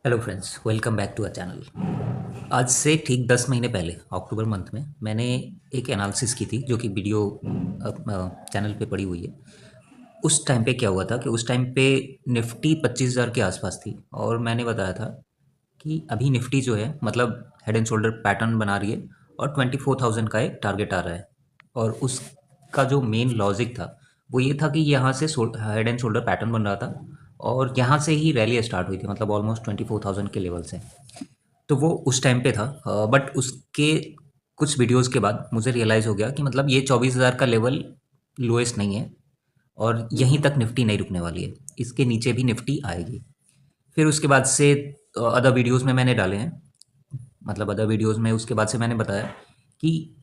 Hello friends, welcome back to a channel. आज से ठीक 10 महीने पहले अक्टूबर मंथ में मैंने एक एनालिसिस की थी जो कि वीडियो चैनल पे पड़ी हुई है। उस टाइम पे क्या हुआ था कि उस टाइम पे निफ्टी 25,000 के आसपास थी और मैंने बताया था कि अभी निफ्टी जो है मतलब हेड एंड शोल्डर पैटर्न बना रही है और 24,000 का एक टारगेट आ रहा है। और उसका जो मेन लॉजिक था वो ये था कि यहाँ से हेड एंड शोल्डर पैटर्न बन रहा था और यहाँ से ही रैली स्टार्ट हुई थी, मतलब ऑलमोस्ट 24,000 के लेवल से। तो वो उस टाइम पे था, बट उसके कुछ वीडियोस के बाद मुझे रियलाइज़ हो गया कि मतलब ये 24,000 का लेवल लोएस्ट नहीं है और यहीं तक निफ्टी नहीं रुकने वाली है, इसके नीचे भी निफ्टी आएगी। फिर उसके बाद से अदर वीडियोस में मैंने डाले हैं, मतलब अदर वीडियोस में उसके बाद से मैंने बताया कि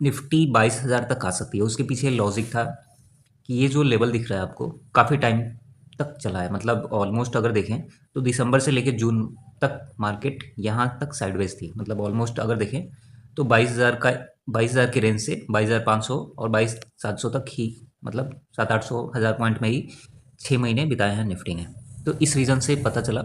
निफ्टी 22,000 तक आ सकती है। उसके पीछे लॉजिक था कि ये जो लेवल दिख रहा है आपको काफ़ी टाइम तक चला है, मतलब ऑलमोस्ट अगर देखें तो दिसंबर से लेकर जून तक मार्केट यहाँ तक साइडवेज थी। मतलब ऑलमोस्ट अगर देखें तो 22,000 के रेंज से 22,500 और 22,700 तक ही, मतलब 700-800 हज़ार पॉइंट में ही 6 महीने बिताए हैं निफ्टी ने। तो इस रीज़न से पता चला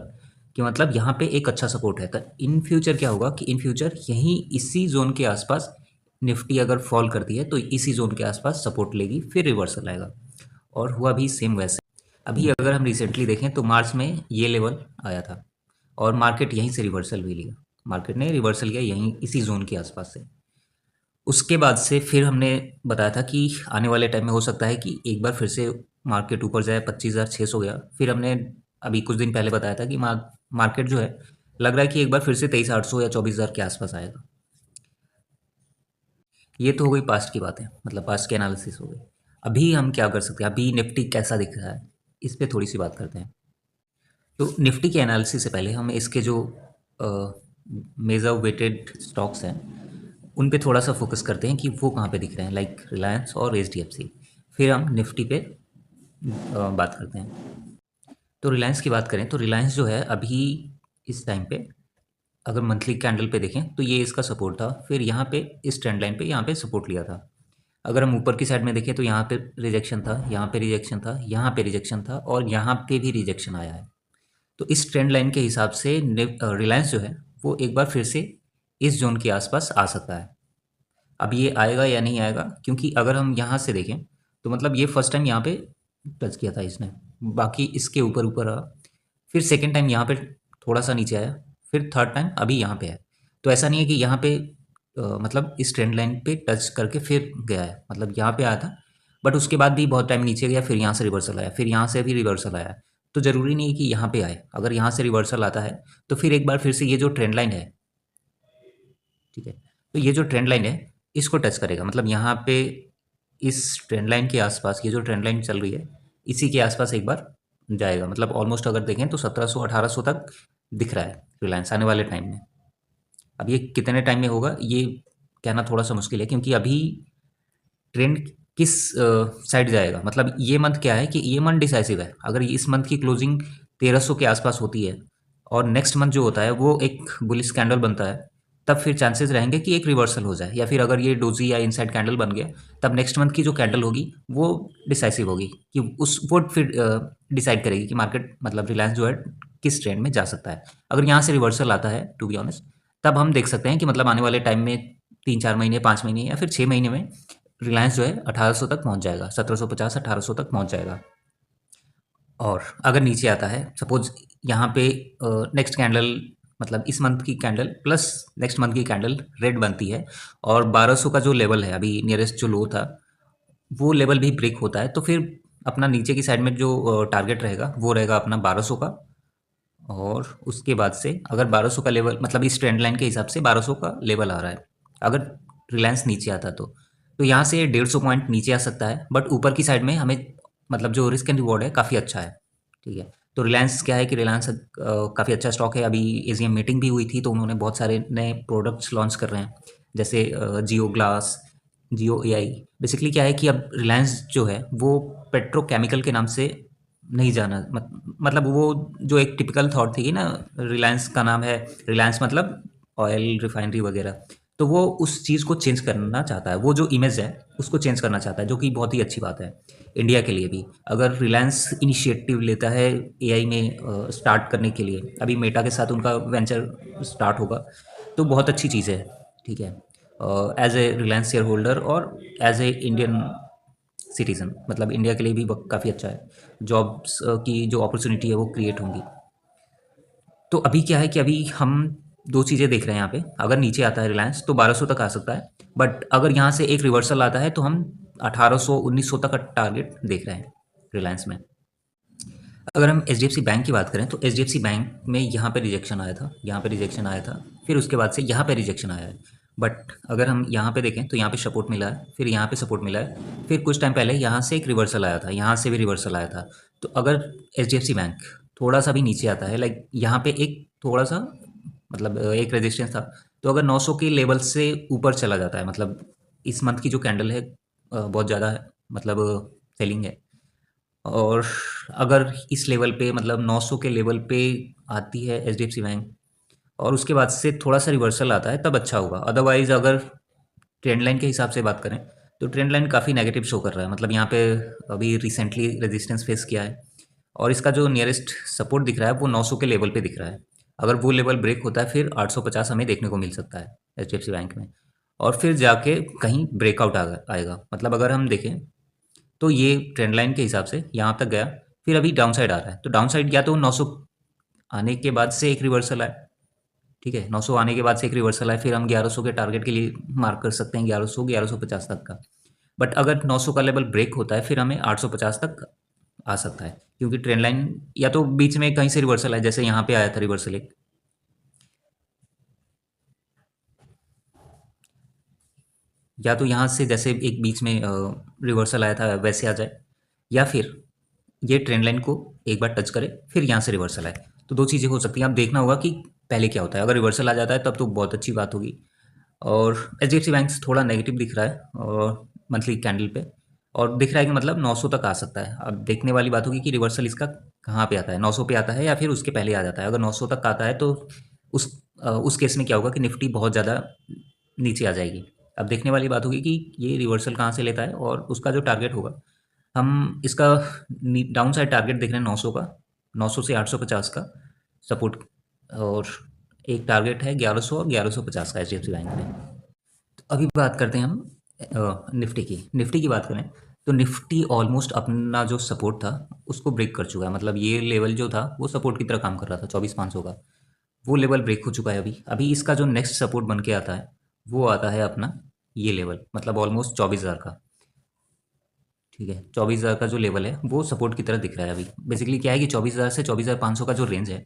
कि मतलब यहाँ पे एक अच्छा सपोर्ट है। तो इन फ्यूचर क्या होगा कि इन फ्यूचर यहीं इसी जोन के आसपास निफ्टी अगर फॉल करती है तो इसी जोन के आसपास सपोर्ट लेगी, फिर रिवर्सल आएगा। और हुआ भी सेम वैसे। अभी अगर हम रिसेंटली देखें तो मार्च में ये लेवल आया था और मार्केट यहीं से रिवर्सल भी लिया। मार्केट ने रिवर्सल लिया यहीं इसी जोन के आसपास से। उसके बाद से फिर हमने बताया था कि आने वाले टाइम में हो सकता है कि एक बार फिर से मार्केट ऊपर जाए, 25,600 गया। फिर हमने अभी कुछ दिन पहले बताया था कि मार्केट जो है लग रहा है कि एक बार फिर से 23,800 या 24,000 के आसपास आएगा। ये तो हो गई पास्ट की बातें, मतलब पास्ट के एनालिसिस हो गई। अभी हम क्या कर सकते हैं, अभी निफ्टी कैसा दिख रहा है, इस पे थोड़ी सी बात करते हैं। तो निफ्टी के एनालिसिस से पहले हम इसके जो मेजर वेटेड स्टॉक्स हैं उन पे थोड़ा सा फोकस करते हैं कि वो कहाँ पे दिख रहे हैं, लाइक रिलायंस और एचडीएफसी। फिर हम निफ्टी पे बात करते हैं। तो रिलायंस की बात करें तो रिलायंस जो है अभी इस टाइम पे अगर मंथली कैंडल पे देखें तो ये इसका सपोर्ट था। फिर यहाँ पे इस ट्रेंड लाइन पे यहाँ पे सपोर्ट लिया था। अगर हम ऊपर की साइड में देखें तो यहाँ पे रिजेक्शन था, यहाँ पे रिजेक्शन था, यहाँ पे रिजेक्शन था और यहाँ पे भी रिजेक्शन आया है। तो इस ट्रेंड लाइन के हिसाब से रिलायंस जो है वो एक बार फिर से इस जोन के आसपास आ सकता है। अब ये आएगा या नहीं आएगा, क्योंकि अगर हम यहाँ से देखें तो मतलब ये फर्स्ट टाइम यहाँ पे टच किया था इसने, बाकी इसके ऊपर ऊपर रहा। फिर सेकेंड टाइम यहाँ पे थोड़ा सा नीचे आया, फिर थर्ड टाइम अभी यहाँ पे है। तो ऐसा नहीं है कि यहाँ पे मतलब इस ट्रेंड लाइन पे टच करके फिर गया है, मतलब यहाँ पे आया था बट उसके बाद भी बहुत टाइम नीचे गया, फिर यहाँ से रिवर्सल आया, फिर यहाँ से भी रिवर्सल आया। तो ज़रूरी नहीं है कि यहाँ पे आए। अगर यहाँ से रिवर्सल आता है तो फिर एक बार फिर से ये जो ट्रेंड लाइन है, ठीक है, तो ये जो ट्रेंड लाइन है इसको टच करेगा। मतलब यहाँ पे इस ट्रेंड लाइन के आसपास, ये जो ट्रेंड लाइन चल रही है इसी के आसपास एक बार जाएगा। मतलब ऑलमोस्ट अगर देखें तो 1700-1800 तक दिख रहा है रिलायंस आने वाले टाइम में। अब ये कितने टाइम में होगा ये कहना थोड़ा सा मुश्किल है, क्योंकि अभी ट्रेंड किस साइड जाएगा। मतलब ये मंथ क्या है कि ये मंथ डिसाइसिव है। अगर इस मंथ की क्लोजिंग 1300 के आसपास होती है और नेक्स्ट मंथ जो होता है वो एक बुलिश कैंडल बनता है, तब फिर चांसेस रहेंगे कि एक रिवर्सल हो जाए, या फिर अगर ये डोजी या इनसाइड कैंडल बन गया तब नेक्स्ट मंथ की जो कैंडल होगी वो डिसाइसिव होगी कि उस वो फिर डिसाइड करेगी कि मार्केट, मतलब रिलायंस जो है किस ट्रेंड में जा सकता है। अगर यहाँ से रिवर्सल आता है टू बी ऑनेस्ट, तब हम देख सकते हैं कि मतलब आने वाले टाइम में 3-4 महीने, 5 महीने या फिर 6 महीने में रिलायंस जो है 1800 तक पहुंच जाएगा, 1750-1800 तक पहुंच जाएगा। और अगर नीचे आता है सपोज यहाँ पे नेक्स्ट कैंडल, मतलब इस मंथ की कैंडल प्लस नेक्स्ट मंथ की कैंडल रेड बनती है और 1200 का जो लेवल है अभी नियरेस्ट जो लो था वो लेवल भी ब्रेक होता है, तो फिर अपना नीचे की साइड में जो टारगेट रहेगा वो रहेगा अपना 1200 का। और उसके बाद से अगर 1200 का लेवल, मतलब इस ट्रेंड लाइन के हिसाब से 1200 का लेवल आ रहा है, अगर रिलायंस नीचे आता तो यहाँ से 150 पॉइंट नीचे आ सकता है। बट ऊपर की साइड में हमें, मतलब जो रिस्क एंड रिवॉर्ड है काफ़ी अच्छा है। ठीक है, तो रिलायंस क्या है कि रिलायंस काफ़ी अच्छा स्टॉक है। अभी एजीएम मीटिंग भी हुई थी तो उन्होंने बहुत सारे नए प्रोडक्ट्स लॉन्च कर रहे हैं, जैसे जियो ग्लास, जियो एआई। बेसिकली क्या है कि अब रिलायंस जो है वो पेट्रोकेमिकल के नाम से नहीं जाना, मतलब वो जो एक टिपिकल थॉट थी कि ना रिलायंस का नाम है, रिलायंस मतलब ऑयल रिफाइनरी वगैरह, तो वो उस चीज़ को चेंज करना चाहता है। वो जो इमेज है उसको चेंज करना चाहता है, जो कि बहुत ही अच्छी बात है। इंडिया के लिए भी अगर रिलायंस इनिशिएटिव लेता है एआई में स्टार्ट करने के लिए, अभी मेटा के साथ उनका वेंचर स्टार्ट होगा, तो बहुत अच्छी चीज़ है। ठीक है, as a Reliance shareholder और एज ए इंडियन सिटीज़न, मतलब इंडिया के लिए भी काफ़ी अच्छा है। जॉब्स की जो अपॉर्चुनिटी है वो क्रिएट होंगी। तो अभी क्या है कि अभी हम दो चीज़ें देख रहे हैं यहाँ पे। अगर नीचे आता है रिलायंस तो 1200 तक आ सकता है, बट अगर यहाँ से एक रिवर्सल आता है तो हम 1800 1900 तक का टारगेट देख रहे हैं रिलायंस में। अगर हम एच बैंक की बात करें तो एच बैंक में यहाँ पे रिजेक्शन आया था, यहाँ पे रिजेक्शन आया था, फिर उसके बाद से यहाँ पे रिजेक्शन आया है। बट अगर हम यहाँ पे देखें तो यहाँ पे सपोर्ट मिला है, फिर यहाँ पे सपोर्ट मिला है, फिर कुछ टाइम पहले यहाँ से एक रिवर्सल आया था, यहाँ से भी रिवर्सल आया था। तो अगर एच बैंक थोड़ा सा भी नीचे आता है, लाइक यहाँ पे एक थोड़ा सा मतलब एक रेजिस्टेंस था, तो अगर 900 के लेवल से ऊपर चला जाता है, मतलब इस मंथ की जो कैंडल है बहुत ज़्यादा है, मतलब सेलिंग है, और अगर इस लेवल पे मतलब 900 के लेवल पे आती है एच बैंक और उसके बाद से थोड़ा सा रिवर्सल आता है, तब अच्छा होगा। अदरवाइज़ अगर ट्रेंड लाइन के हिसाब से बात करें तो ट्रेंड लाइन काफ़ी नेगेटिव शो कर रहा है। मतलब यहाँ पे अभी रिसेंटली रेजिस्टेंस फेस किया है और इसका जो नियरेस्ट सपोर्ट दिख रहा है वो 900 के लेवल पे दिख रहा है। अगर वो लेवल ब्रेक होता है फिर 850 हमें देखने को मिल सकता है एच बैंक में, और फिर जाके कहीं ब्रेकआउट आएगा। मतलब अगर हम देखें तो ये ट्रेंड लाइन के हिसाब से यहाँ तक गया, फिर अभी डाउन साइड आ रहा है, तो डाउन साइड या तो 900 आने के बाद से एक रिवर्सल आए, ठीक है, 900 आने के बाद से एक रिवर्सल आए, फिर हम 1100 के टारगेट के लिए मार्क कर सकते हैं, 1100 1150 तक का। बट अगर 900 का लेवल ब्रेक होता है फिर हमें 850 तक आ सकता है, क्योंकि ट्रेंड लाइन या तो बीच में कहीं से रिवर्सल है, जैसे यहाँ पे आया था रिवर्सल एक, या तो यहाँ से जैसे एक बीच में रिवर्सल आया था वैसे आ जाए, या फिर ये ट्रेंड लाइन को एक बार टच करे फिर यहाँ से रिवर्सल आए। तो दो चीज़ें हो सकती हैं। अब देखना होगा कि पहले क्या होता है। अगर रिवर्सल आ जाता है तब तो बहुत अच्छी बात होगी। और एच बैंक थोड़ा नेगेटिव दिख रहा है और मंथली कैंडल पे, और दिख रहा है कि मतलब 900 तक आ सकता है। अब देखने वाली बात होगी कि रिवर्सल इसका कहाँ पे आता है, 900 पे आता है या फिर उसके पहले आ जाता है। अगर 900 तक आता है तो उस केस में क्या होगा कि निफ्टी बहुत ज़्यादा नीचे आ जाएगी। अब देखने वाली बात होगी कि ये रिवर्सल कहाँ से लेता है और उसका जो टारगेट होगा, हम इसका डाउन साइड टारगेट देख रहे हैं 900 का, 900 से 850 का सपोर्ट, और एक टारगेट है 1100 और 1150 का एच बैंक में। तो अभी बात करते हैं हम निफ्टी की बात करें तो निफ्टी ऑलमोस्ट अपना जो सपोर्ट था उसको ब्रेक कर चुका है। मतलब ये लेवल जो था वो सपोर्ट की तरह काम कर रहा था 24,500 का, वो लेवल ब्रेक हो चुका है। अभी अभी इसका जो नेक्स्ट सपोर्ट बन के आता है वो आता है अपना ये लेवल, मतलब ऑलमोस्ट 24,000 का। ठीक है, 24,000 का जो लेवल है वो सपोर्ट की तरह दिख रहा है। अभी बेसिकली क्या है कि 24,000 से 24,500 का जो रेंज है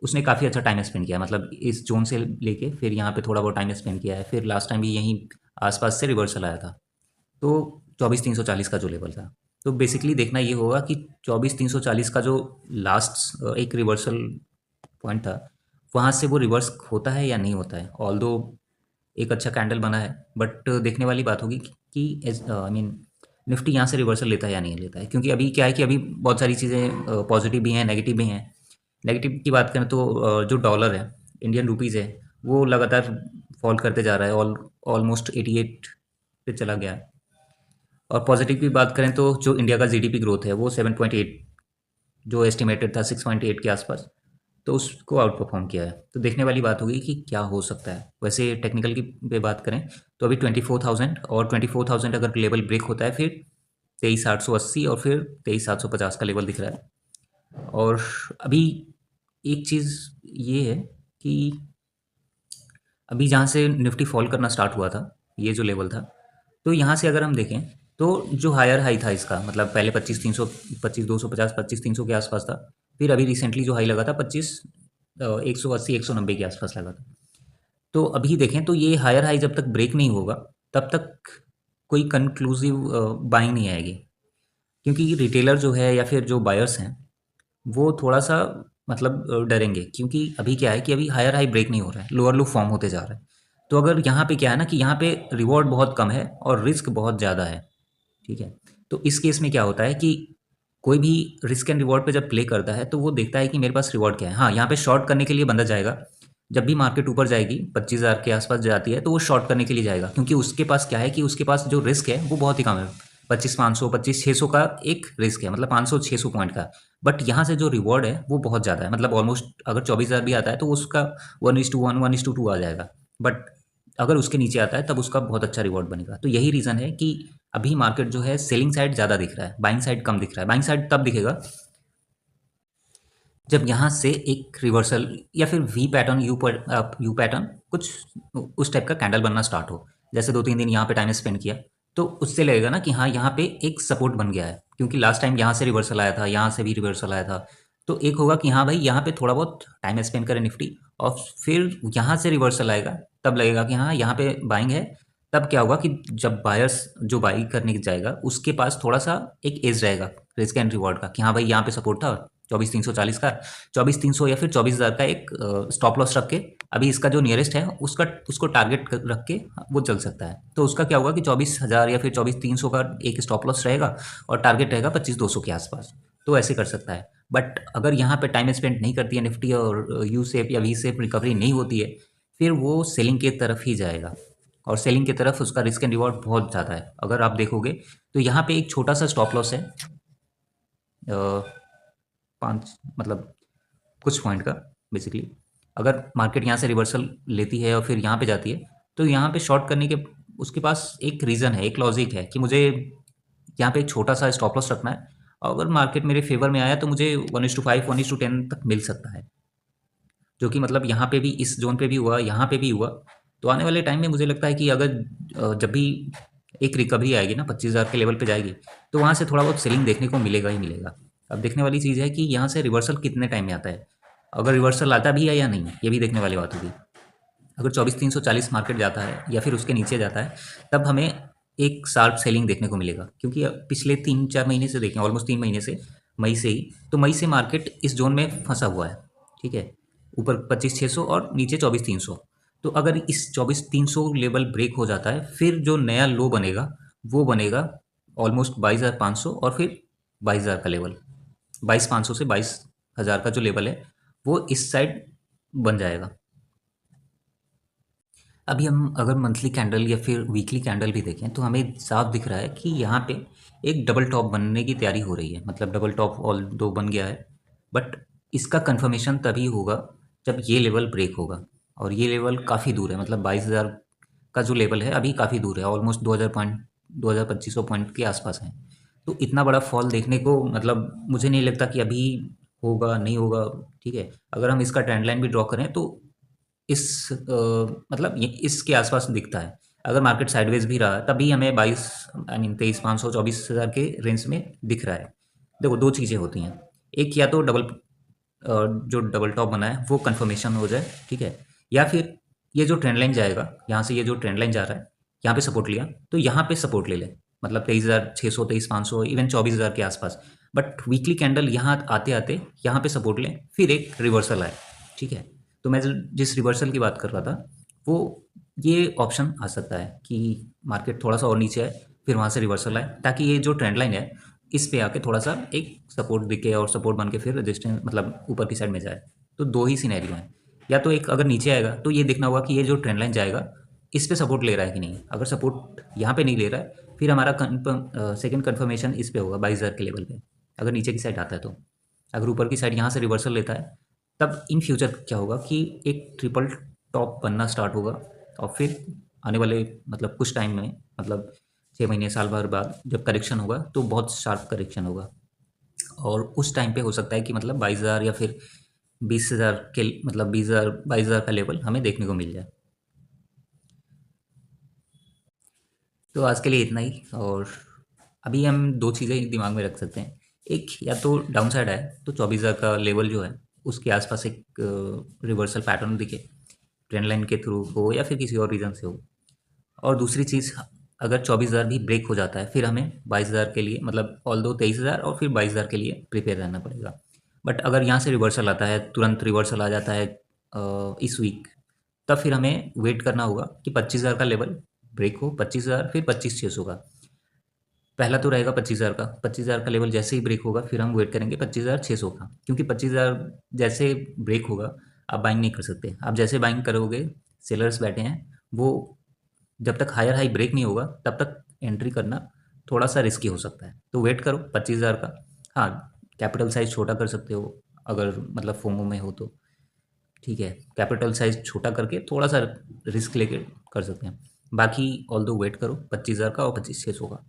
उसने काफ़ी अच्छा टाइम स्पेंड किया है। मतलब इस जोन से लेके फिर यहाँ पे थोड़ा बहुत टाइम स्पेंड किया है, फिर लास्ट टाइम भी यहीं आसपास से रिवर्सल आया था, तो 24,340 का जो लेवल था। तो बेसिकली देखना ये होगा कि 24,340 का जो लास्ट एक रिवर्सल पॉइंट था वहाँ से वो रिवर्स होता है या नहीं होता है। ऑल्दो एक अच्छा कैंडल बना है, बट देखने वाली बात होगी कि आई मीन निफ्टी यहाँ से रिवर्सल लेता है या नहीं लेता है। क्योंकि अभी क्या है कि अभी बहुत सारी चीज़ें पॉजिटिव भी हैं, नेगेटिव भी हैं। नेगेटिव की बात करें तो जो डॉलर है, इंडियन रुपीज़ है, वो लगातार फॉल करते जा रहा है, ऑलमोस्ट 88 पे चला गया है। और पॉजिटिव की बात करें तो जो इंडिया का जीडीपी ग्रोथ है वो 7.8, जो एस्टिमेटेड था 6.8 के आसपास, तो उसको आउट परफॉर्म किया है। तो देखने वाली बात होगी कि क्या हो सकता है। वैसे टेक्निकल की पे बात करें तो अभी 24,000 और 24,000 अगर लेवल ब्रेक होता है फिर 23,880 और फिर 23,750 का लेवल दिख रहा है। और अभी एक चीज़ ये है कि अभी जहाँ से निफ्टी फॉल करना स्टार्ट हुआ था, ये जो लेवल था, तो यहाँ से अगर हम देखें तो जो हायर हाई था इसका, मतलब पहले 25,300 25,250 25,300 के आसपास था, फिर अभी रिसेंटली जो हाई लगा था 180 190 के आसपास लगा था। तो अभी देखें तो ये हायर हाई जब तक ब्रेक नहीं होगा तब तक कोई कंक्लूसिव बाइंग नहीं आएगी, क्योंकि रिटेलर जो है या फिर जो बायर्स हैं वो थोड़ा-सा मतलब डरेंगे, क्योंकि अभी क्या है कि अभी हायर हाई ब्रेक नहीं हो रहा है, लोअर लो फॉर्म होते जा रहा है। तो अगर यहाँ पे क्या है ना कि यहाँ पे रिवॉर्ड बहुत कम है और रिस्क बहुत ज़्यादा है, ठीक है? तो इस केस में क्या होता है कि कोई भी रिस्क एंड रिवॉर्ड पे जब प्ले करता है तो वो देखता है कि मेरे पास रिवॉर्ड क्या है। हाँ, यहाँ पे शॉर्ट करने के लिए बंदा जाएगा, जब भी मार्केट ऊपर जाएगी 25,000 के आसपास जाती है तो वो शॉर्ट करने के लिए जाएगा, क्योंकि उसके पास क्या है कि उसके पास जो रिस्क है वो बहुत ही कम है। 25-500 25-600 का एक रिस्क है, मतलब 500-600 पॉइंट का। बट यहाँ से जो रिवॉर्ड है वो बहुत ज़्यादा है, मतलब ऑलमोस्ट अगर 24,000 भी आता है तो उसका 1:1 1:2 आ जाएगा। बट अगर उसके नीचे आता है तब उसका बहुत अच्छा रिवॉर्ड बनेगा। तो यही रीज़न है कि अभी मार्केट जो है सेलिंग साइड ज़्यादा दिख रहा है, बाइंग साइड कम दिख रहा है। बाइंग साइड तब दिखेगा जब यहाँ से एक रिवर्सल या फिर वी पैटर्न, यू पैटर्न कुछ उस टाइप का कैंडल बनना स्टार्ट हो। जैसे 2-3 दिन यहाँ पे टाइम स्पेंड किया तो उससे लगेगा ना कि हाँ यहाँ पे एक सपोर्ट बन गया है, क्योंकि लास्ट टाइम यहाँ से रिवर्सल आया था, यहाँ से भी रिवर्सल आया था। तो एक होगा कि हाँ भाई यहाँ पे थोड़ा बहुत टाइम स्पेंड करे निफ्टी, और फिर यहाँ से रिवर्सल आएगा तब लगेगा कि हाँ यहाँ पे बाइंग है। तब क्या होगा कि जब बायर्स जो बाई करने जाएगा उसके पास थोड़ा सा एक एज रहेगा रिस्क एंड रिवॉर्ड का, कि हाँ भाई यहाँ पे सपोर्ट था 24,340 का, 24,300 या फिर 24,000 का एक स्टॉप लॉस रख के अभी इसका जो नियरेस्ट है उसका उसको टारगेट रख के वो चल सकता है। तो उसका क्या होगा कि 24,000 या फिर 24,300 का एक स्टॉप लॉस रहेगा और टारगेट रहेगा 25,200 के आसपास। तो ऐसे कर सकता है। बट अगर यहाँ पे टाइम स्पेंड नहीं करती है निफ्टी और यू शेप या वी शेप रिकवरी नहीं होती है, फिर वो सेलिंग की तरफ ही जाएगा, और सेलिंग की तरफ उसका रिस्क एंड रिवॉर्ड बहुत ज़्यादा है। अगर आप देखोगे तो यहाँ पे एक छोटा सा स्टॉप लॉस है, 5 मतलब कुछ पॉइंट का बेसिकली। अगर मार्केट यहाँ से रिवर्सल लेती है और फिर यहाँ पे जाती है तो यहाँ पे शॉर्ट करने के उसके पास एक रीज़न है, एक लॉजिक है कि मुझे यहाँ पे एक छोटा सा स्टॉप लॉस रखना है। और अगर मार्केट मेरे फेवर में आया तो मुझे 1:5 1:10 तक मिल सकता है, जो कि मतलब यहाँ पे भी इस जोन पे भी हुआ, यहाँ पे भी हुआ। तो आने वाले टाइम में मुझे लगता है कि अगर जब भी एक रिकवरी आएगी ना 25,000 के लेवल पे जाएगी तो वहाँ से थोड़ा बहुत सेलिंग देखने को मिलेगा ही मिलेगा। अब देखने वाली चीज़ है कि यहाँ से रिवर्सल कितने टाइम में आता है, अगर रिवर्सल आता भी है या नहीं, ये भी देखने वाली बात होगी। अगर 24,340 मार्केट जाता है या फिर उसके नीचे जाता है तब हमें एक शार्प सेलिंग देखने को मिलेगा, क्योंकि पिछले 3-4 महीने से देखें, ऑलमोस्ट 3 महीने से, मई से ही, तो मई से मार्केट इस जोन में फंसा हुआ है। ठीक है, ऊपर 25,600 और नीचे 24,300। तो अगर इस 24,300 लेवल ब्रेक हो जाता है फिर जो नया लो बनेगा वो बनेगा ऑलमोस्ट 22,500 और फिर 22,000 का लेवल, 22,500 से 22,000 का जो लेवल है वो इस साइड बन जाएगा। अभी हम अगर मंथली कैंडल या फिर वीकली कैंडल भी देखें तो हमें साफ दिख रहा है कि यहाँ पे एक डबल टॉप बनने की तैयारी हो रही है। मतलब डबल टॉप ऑल दो बन गया है, बट इसका कंफर्मेशन तभी होगा जब ये लेवल ब्रेक होगा। और ये लेवल काफ़ी दूर है, मतलब 22,000 का जो लेवल है अभी काफ़ी दूर है, ऑलमोस्ट 2,000 पॉइंट, 2,000-2,500 पॉइंट के आसपास है। तो इतना बड़ा फॉल देखने को मतलब मुझे नहीं लगता कि अभी होगा, नहीं होगा। ठीक है, अगर हम इसका ट्रेंड लाइन भी ड्रॉ करें तो इस मतलब ये इसके आसपास दिखता है। अगर मार्केट साइडवेज भी रहा तभी हमें 22 आई मीन 23,500 24,000 के रेंज में दिख रहा है। देखो दो चीज़ें होती हैं, एक या तो जो डबल टॉप बना है वो कंफर्मेशन हो जाए, ठीक है, या फिर ये जो ट्रेंड लाइन जाएगा यहाँ से, ये जो ट्रेंड लाइन जा रहा है यहाँ पे सपोर्ट लिया तो यहाँ पे सपोर्ट ले ले, मतलब 23,600 23,500 इवन 24,000 के आसपास। बट वीकली कैंडल यहाँ आते आते यहाँ पे सपोर्ट लें फिर एक रिवर्सल आए। ठीक है, तो मैं जिस रिवर्सल की बात कर रहा था वो ये ऑप्शन आ सकता है कि मार्केट थोड़ा सा और नीचे आए फिर वहाँ से रिवर्सल आए, ताकि ये जो ट्रेंड लाइन है इस पे आके थोड़ा सा एक सपोर्ट दिखे और सपोर्ट बन के फिर रेजिस्टेंस मतलब ऊपर की साइड में जाए। तो दो ही सिनेरियो हैं, या तो एक अगर नीचे आएगा तो ये देखना होगा कि ये जो ट्रेंड लाइन जाएगा इस पे सपोर्ट ले रहा है कि नहीं। अगर सपोर्ट यहाँ पे नहीं ले रहा है फिर हमारा सेकंड कंफर्मेशन इस पे होगा 22,000 के लेवल पे, अगर नीचे की साइड आता है तो। अगर ऊपर की साइड यहाँ से रिवर्सल लेता है तब इन फ्यूचर क्या होगा कि एक ट्रिपल टॉप बनना स्टार्ट होगा, और फिर आने वाले मतलब कुछ टाइम में, मतलब 6 महीने साल भर बाद जब करेक्शन होगा तो बहुत शार्प करेक्शन होगा। और उस टाइम पे हो सकता है कि मतलब 22,000 या फिर 20,000 के मतलब 20,000 22,000 का लेवल हमें देखने को मिल जाए। तो आज के लिए इतना ही। और अभी हम दो चीज़ें दिमाग में रख सकते हैं, एक या तो डाउन साइड है तो 24,000 का लेवल जो है उसके आसपास एक रिवर्सल पैटर्न दिखे, ट्रेंड लाइन के थ्रू हो या फिर किसी और रीज़न से हो। और दूसरी चीज़, अगर 24,000 भी ब्रेक हो जाता है फिर हमें 22,000 के लिए, मतलब ऑल दो 23,000 और फिर 22,000 के लिए प्रिपेयर रहना पड़ेगा। बट अगर यहाँ से रिवर्सल आता है, तुरंत रिवर्सल आ जाता है इस वीक, तब फिर हमें वेट करना होगा कि 25,000 का लेवल ब्रेक हो, 25,000 फिर 25,600 का। पहला तो रहेगा 25,000 का, 25,000 का लेवल जैसे ही ब्रेक होगा फिर हम वेट करेंगे 25,600 का, क्योंकि 25,000 जैसे ब्रेक होगा आप बाइंग नहीं कर सकते। आप जैसे बाइंग करोगे, सेलर्स बैठे हैं, वो जब तक हायर हाई ब्रेक नहीं होगा तब तक एंट्री करना थोड़ा सा रिस्की हो सकता है, तो वेट करो 25,000 का। हाँ, कैपिटल साइज़ छोटा कर सकते हो अगर मतलब फोमो में हो तो, ठीक है। कैपिटल साइज़ छोटा करके थोड़ा सा रिस्क लेके कर सकते हैं। बाकी ऑल दो वेट करो 25,000 का और 25,600 का।